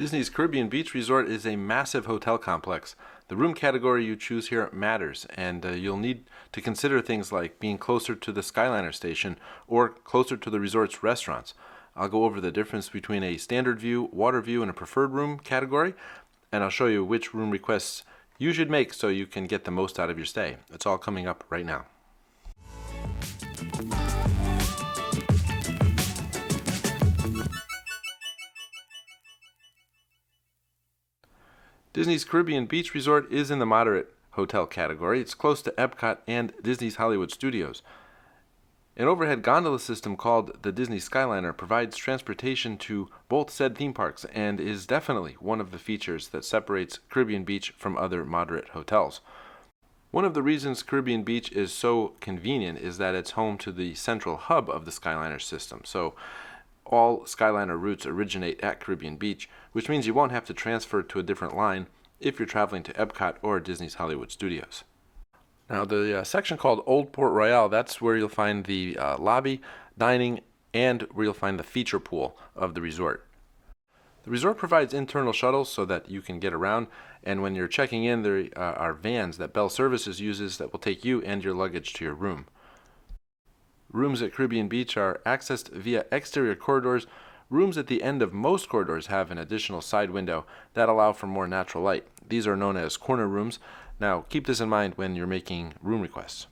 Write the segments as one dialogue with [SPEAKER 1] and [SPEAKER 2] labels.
[SPEAKER 1] Disney's Caribbean Beach Resort is a massive hotel complex. The room category you choose here matters, and you'll need to consider things like being closer to the Skyliner station or closer to the resort's restaurants. I'll go over the difference between a standard view, water view, and a preferred room category, and I'll show you which room requests you should make so you can get the most out of your stay. It's all coming up right now. Disney's Caribbean Beach Resort is in the moderate hotel category. It's close to Epcot and Disney's Hollywood Studios. An overhead gondola system called the Disney Skyliner provides transportation to both said theme parks and is definitely one of the features that separates Caribbean Beach from other moderate hotels. One of the reasons Caribbean Beach is so convenient is that it's home to the central hub of the Skyliner system. So all Skyliner routes originate at Caribbean Beach, which means you won't have to transfer to a different line if you're traveling to Epcot or Disney's Hollywood Studios. Now, the section called Old Port Royale, that's where you'll find the lobby, dining, and where you'll find the feature pool of the resort. The resort provides internal shuttles so that you can get around, and when you're checking in, there are vans that Bell Services uses that will take you and your luggage to your room. Rooms at Caribbean Beach are accessed via exterior corridors. Rooms at the end of most corridors have an additional side window that allow for more natural light. These are known as corner rooms. Now, keep this in mind when you're making room requests.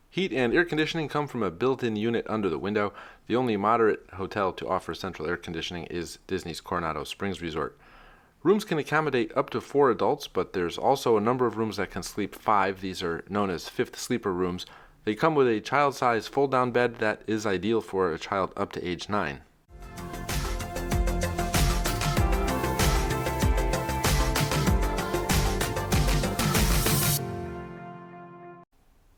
[SPEAKER 1] Heat and air conditioning come from a built-in unit under the window. The only moderate hotel to offer central air conditioning is Disney's Coronado Springs Resort. Rooms can accommodate up to 4 adults, but there's also a number of rooms that can sleep 5. These are known as fifth sleeper rooms. They come with a child-size fold-down bed that is ideal for a child up to age 9.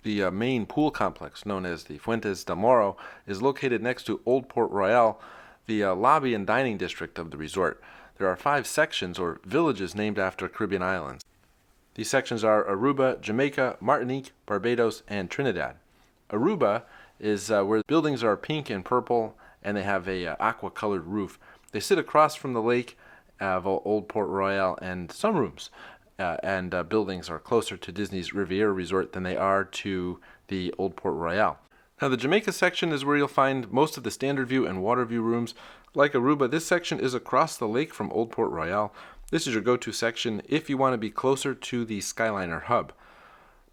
[SPEAKER 1] The main pool complex, known as the Fuentes del Moro, is located next to Old Port Royale, the lobby and dining district of the resort. There are 5 sections or villages named after Caribbean islands. These sections are Aruba, Jamaica, Martinique, Barbados, and Trinidad. Aruba is where buildings are pink and purple, and they have a aqua-colored roof. They sit across from the lake of Old Port Royale, and some rooms and buildings are closer to Disney's Riviera Resort than they are to the Old Port Royale. Now, the Jamaica section is where you'll find most of the standard view and water view rooms. Like Aruba, this section is across the lake from Old Port Royale. This is your go-to section if you want to be closer to the Skyliner hub.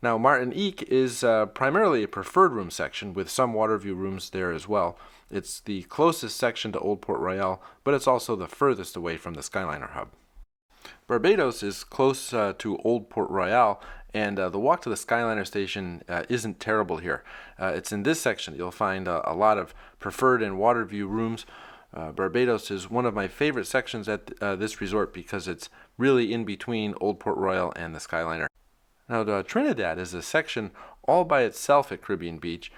[SPEAKER 1] Now, Martinique is primarily a preferred room section with some water view rooms there as well. It's the closest section to Old Port Royale, but it's also the furthest away from the Skyliner hub. Barbados is close to Old Port Royale, and the walk to the Skyliner station isn't terrible here. It's in this section you'll find a lot of preferred and water view rooms. Barbados is one of my favorite sections at this resort because it's really in between Old Port Royale and the Skyliner. Now, Trinidad is a section all by itself at Caribbean Beach.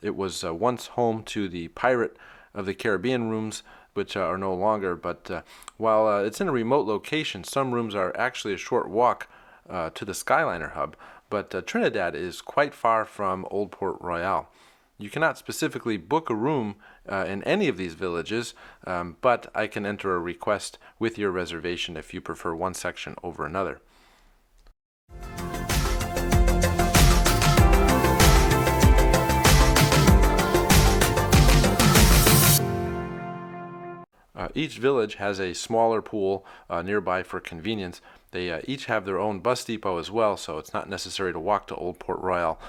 [SPEAKER 1] It was once home to the Pirate of the Caribbean rooms, which are no longer, but while it's in a remote location, some rooms are actually a short walk to the Skyliner hub, but Trinidad is quite far from Old Port Royale. You cannot specifically book a room in any of these villages, but I can enter a request with your reservation if you prefer one section over another. Each village has a smaller pool nearby for convenience. They each have their own bus depot as well, so it's not necessary to walk to Old Port Royale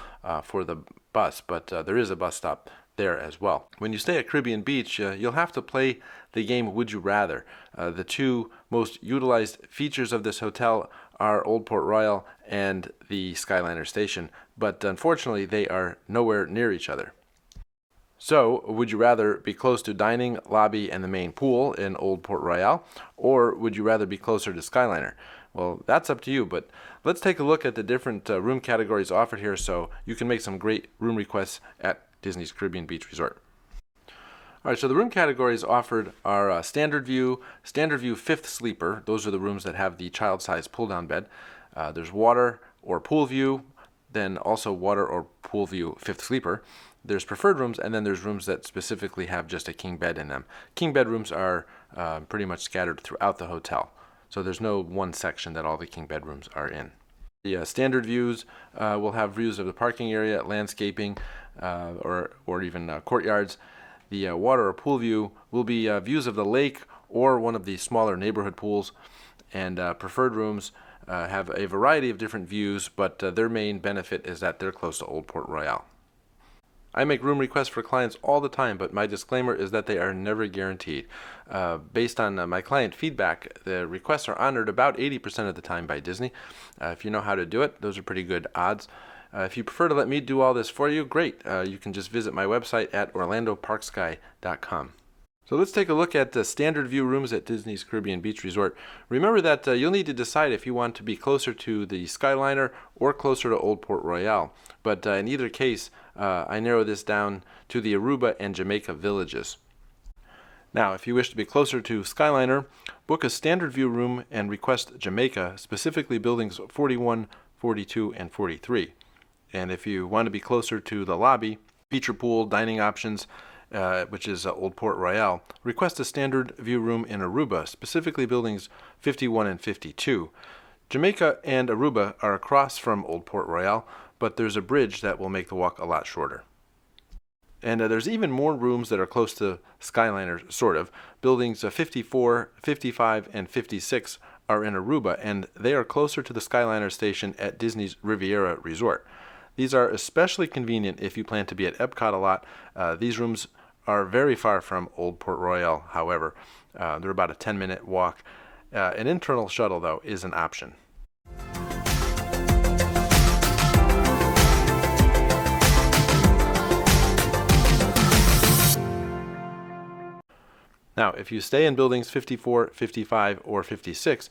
[SPEAKER 1] for the bus, but there is a bus stop there as well. When you stay at Caribbean Beach, you'll have to play the game Would You Rather. The 2 most utilized features of this hotel are Old Port Royale and the Skyliner station, but unfortunately they are nowhere near each other. So, would you rather be close to dining, lobby, and the main pool in Old Port Royale, or would you rather be closer to Skyliner? Well, that's up to you, but let's take a look at the different room categories offered here so you can make some great room requests at Disney's Caribbean Beach Resort. All right, so the room categories offered are standard view fifth sleeper. Those are the rooms that have the child-size pull-down bed. There's water or pool view, then also water or pool view fifth sleeper. There's preferred rooms, and then there's rooms that specifically have just a king bed in them. King bed rooms are pretty much scattered throughout the hotel, so there's no one section that all the king bedrooms are in. The standard views will have views of the parking area, landscaping, or even courtyards. The water or pool view will be views of the lake or one of the smaller neighborhood pools. And preferred rooms have a variety of different views, but their main benefit is that they're close to Old Port Royale. I make room requests for clients all the time, but my disclaimer is that they are never guaranteed. Based on my client feedback, the requests are honored about 80% of the time by Disney. If you know how to do it, those are pretty good odds. If you prefer to let me do all this for you, great. You can just visit my website at orlandoparksky.com. So let's take a look at the standard view rooms at Disney's Caribbean Beach Resort. Remember that you'll need to decide if you want to be closer to the Skyliner or closer to Old Port Royale. But in either case, I narrow this down to the Aruba and Jamaica villages. Now, if you wish to be closer to Skyliner, book a standard view room and request Jamaica, specifically buildings 41, 42, and 43. And if you want to be closer to the lobby, feature pool, dining options, which is Old Port Royale, request a standard view room in Aruba, specifically buildings 51 and 52. Jamaica and Aruba are across from Old Port Royale, but there's a bridge that will make the walk a lot shorter. And there's even more rooms that are close to Skyliner, sort of. Buildings 54, 55, and 56 are in Aruba, and they are closer to the Skyliner station at Disney's Riviera Resort. These are especially convenient if you plan to be at Epcot a lot. These rooms are very far from Old Port Royale, however. They're about a 10-minute walk. An internal shuttle, though, is an option. Now, if you stay in buildings 54, 55, or 56,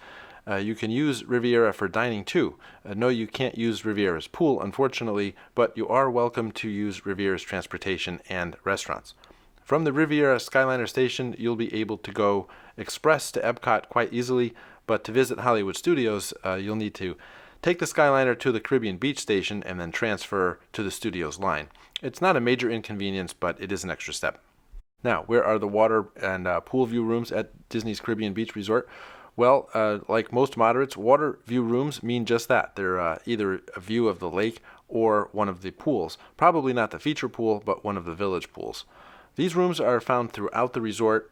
[SPEAKER 1] you can use Riviera for dining too. No, you can't use Riviera's pool, unfortunately, but you are welcome to use Riviera's transportation and restaurants. From the Riviera Skyliner station, you'll be able to go express to Epcot quite easily, but to visit Hollywood Studios, you'll need to take the Skyliner to the Caribbean Beach station and then transfer to the Studios line. It's not a major inconvenience, but it is an extra step. Now, where are the water and pool view rooms at Disney's Caribbean Beach Resort? Well, like most moderates, water view rooms mean just that. They're either a view of the lake or one of the pools. Probably not the feature pool, but one of the village pools. These rooms are found throughout the resort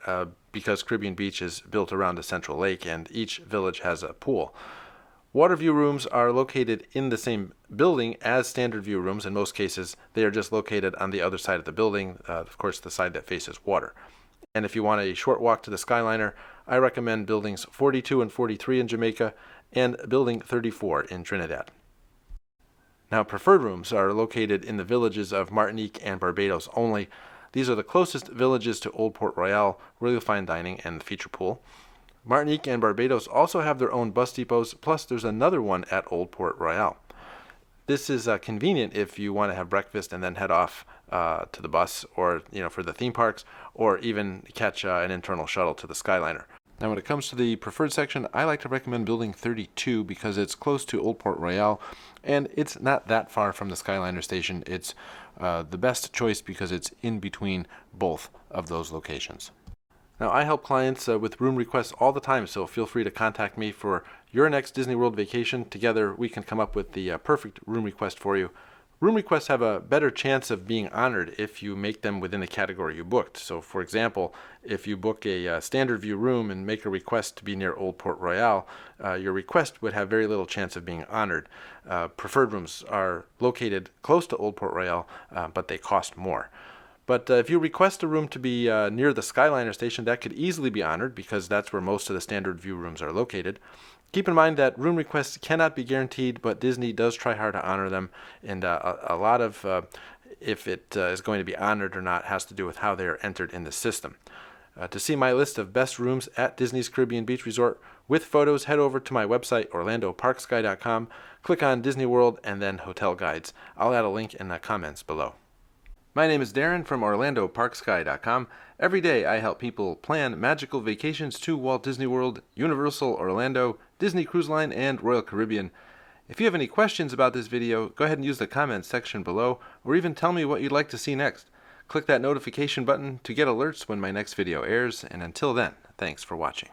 [SPEAKER 1] because Caribbean Beach is built around a central lake and each village has a pool. Water view rooms are located in the same building as standard view rooms. In most cases, they are just located on the other side of the building, of course, the side that faces water. And if you want a short walk to the Skyliner, I recommend buildings 42 and 43 in Jamaica and building 34 in Trinidad. Now, preferred rooms are located in the villages of Martinique and Barbados only. These are the closest villages to Old Port Royale, where you'll find dining and the feature pool. Martinique and Barbados also have their own bus depots, plus there's another one at Old Port Royale. This is convenient if you want to have breakfast and then head off to the bus or for the theme parks, or even catch an internal shuttle to the Skyliner. Now, when it comes to the preferred section, I like to recommend building 32 because it's close to Old Port Royale and it's not that far from the Skyliner station. It's the best choice because it's in between both of those locations. Now, I help clients with room requests all the time, so feel free to contact me for your next Disney World vacation. Together, we can come up with the perfect room request for you. Room requests have a better chance of being honored if you make them within the category you booked. So, for example, if you book a standard view room and make a request to be near Old Port Royale, your request would have very little chance of being honored. Preferred rooms are located close to Old Port Royale, but they cost more. But if you request a room to be near the Skyliner station, that could easily be honored because that's where most of the standard view rooms are located. Keep in mind that room requests cannot be guaranteed, but Disney does try hard to honor them, and a lot of if it is going to be honored or not has to do with how they are entered in the system. To see my list of best rooms at Disney's Caribbean Beach Resort with photos, head over to my website, orlandoparksky.com, click on Disney World, and then Hotel Guides. I'll add a link in the comments below. My name is Darren from orlandoparksky.com. Every day I help people plan magical vacations to Walt Disney World, Universal Orlando, Disney Cruise Line, and Royal Caribbean. If you have any questions about this video, go ahead and use the comments section below, or even tell me what you'd like to see next. Click that notification button to get alerts when my next video airs, and until then, thanks for watching.